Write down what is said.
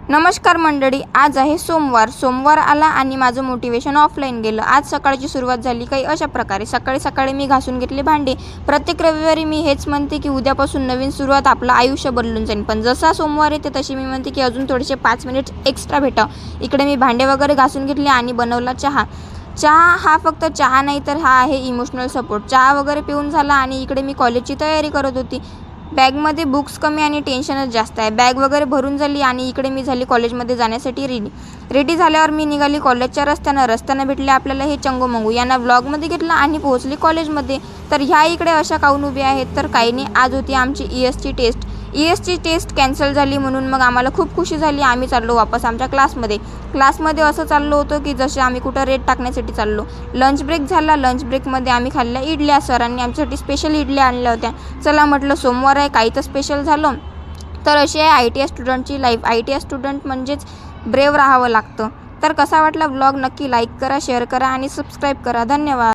नमस्कार मंडळी, आज आहे सोमवार आला आणि माझं मोटिवेशन ऑफलाईन गेलं। आज सकाळची सुरुवात झाली काही अशा प्रकारे। सकाळी मी घासून घेतले भांडे। प्रत्येक रविवारी मी हेच म्हणते की उद्यापासून नवीन सुरुवात, आपलं आयुष्य बदलून जाईल। पण जसा सोमवार येते तशी मी म्हणते की अजून थोडेसे 5 मिनिट एक्स्ट्रा भेटावं। इकडे मी भांडे वगैरे घासून घेतले आणि बनवला चहा। हा फक्त चहा नाही तर हा आहे इमोशनल सपोर्ट। चहा वगैरे पिऊन झाला आणि इकडे मी कॉलेजची तयारी करत होती। बॅगमध्ये बुक्स कमी आणि टेन्शनच जास्त आहे। बॅग वगैरे भरून झाली आणि इकडे मी झाली कॉलेजमध्ये जाण्यासाठी रेडी झाल्यावर मी निघाली कॉलेजच्या रस्त्यानं भेटले आपल्याला हे चंगू-मंगू। यांना व्लॉगमध्ये घेतलं आणि पोहोचली कॉलेजमध्ये। तर ह्या इकडे अशा काहून उभ्या आहेत तर काही नाही, आज होती आमची ईएसची टेस्ट कॅन्सल झाली म्हणून मग आम्हाला खूप खुशी झाली। आम्ही चाललो वापस आमच्या क्लासमध्ये असं चाललो होतो की जसे आम्ही कुठं रेट टाकण्यासाठी चाललो। लंच ब्रेक झाला। लंच ब्रेकमध्ये आम्ही खाल्ल्या इडल्या। सरांनी आमच्यासाठी स्पेशल इडल्या आणल्या होत्या। चला म्हटलं सोमवार आहे, काही तर स्पेशल झालं। तर अशी आहे ITI स्टुडंटची लाईफ। ITI स्टुडंट म्हणजेच ब्रेव राहावं लागतं। तर कसा वाटला व्लॉग नक्की लाईक करा, शेअर करा आणि सबस्क्राईब करा। धन्यवाद।